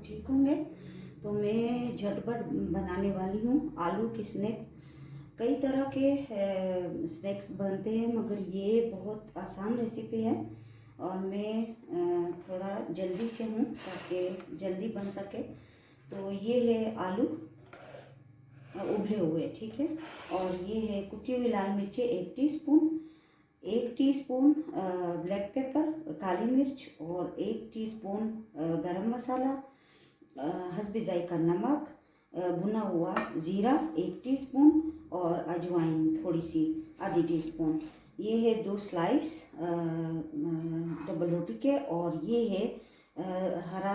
ठीक होंगे। तो मैं झटपट बनाने वाली हूँ आलू के स्नैक्स। कई तरह के स्नैक्स बनते हैं मगर ये बहुत आसान रेसिपी है और मैं थोड़ा जल्दी से हूँ ताकि जल्दी बन सके। तो ये है आलू उबले हुए, ठीक है। और ये है कुटी हुई लाल मिर्चें 1 टीस्पून ब्लैक पेपर काली मिर्च और 1 टीस्पून गरम मसाला, हस्बे जायका नमक, भुना हुआ ज़ीरा 1 टीस्पून और अजवाइन थोड़ी सी आधी टीस्पून। ये है 2 स्लाइस डबल रोटी के और ये है हरा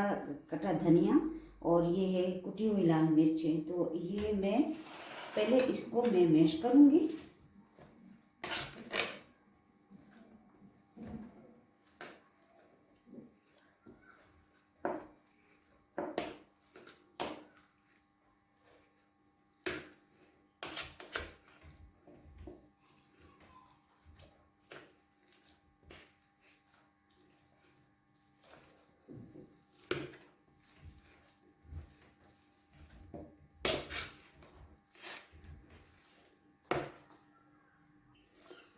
कटा धनिया और ये है कुटी हुई लाल मिर्चें। तो ये मैं पहले इसको मैं मैश करूँगी।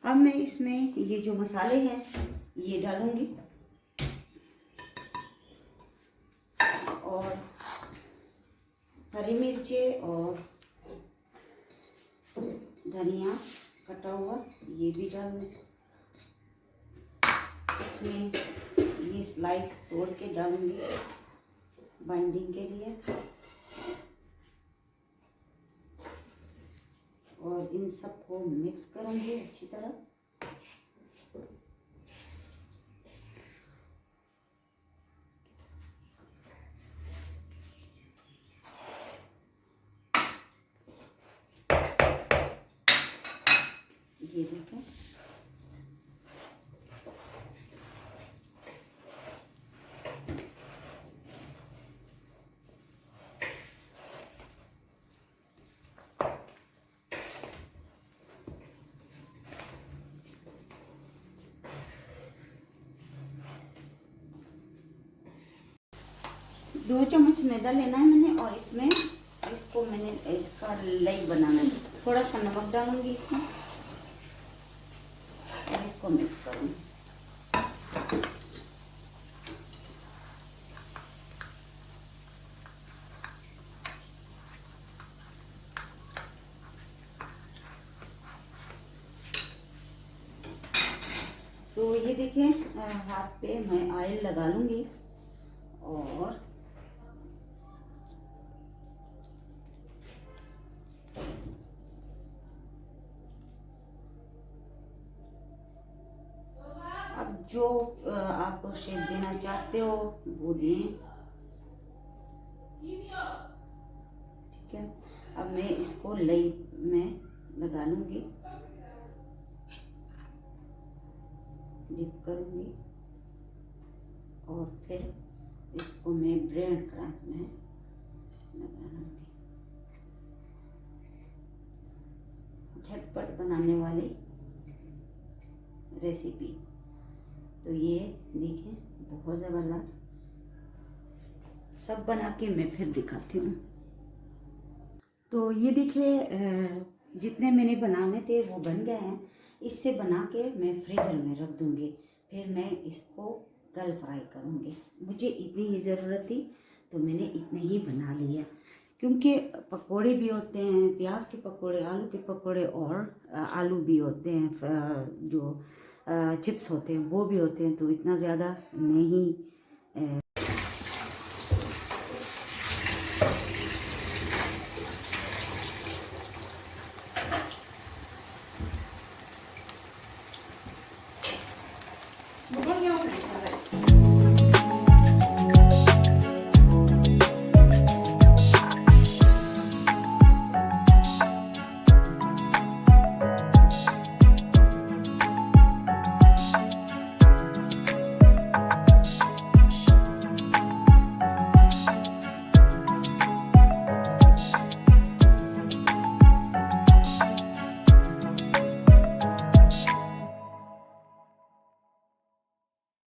अब मैं इसमें ये जो मसाले हैं ये डालूंगी और हरी मिर्चें और धनिया कटा हुआ ये भी डालूंगी। इसमें ये स्लाइस तोड़ के डालूंगी बाइंडिंग के लिए और इन सबको मिक्स करूंगी अच्छी तरह। ये देखें, दो चम्मच मैदा लेना है मैंने और इसमें इसका लई बनाना है। थोड़ा सा नमक डालूंगी इसमें और इसको मिक्स करूंगी। तो ये देखिए हाथ पे मैं ऑयल लगा लूंगी और अब जो आप शेप देना चाहते हो वो दें, ठीक है। अब मैं इसको लई में लगा लूंगी, डिप करूंगी और फिर इसको मैं ब्रेड क्रैंक में लगा लूंगी। झटपट बनाने वाली रेसिपी। तो ये देखिए बहुत ज़बरदस्त। सब बना के मैं फिर दिखाती हूँ। तो ये देखिए जितने मैंने बनाने थे वो बन गए हैं। इससे बना के मैं फ्रीज़र में रख दूँगी, फिर मैं इसको कल फ्राई करूँगी। मुझे इतनी ही ज़रूरत थी तो मैंने इतने ही बना लिया, क्योंकि पकोड़े भी होते हैं, प्याज के पकोड़े, आलू के पकोड़े और आलू भी होते हैं, जो चिप्स होते हैं वो भी होते हैं। तो इतना ज़्यादा नहीं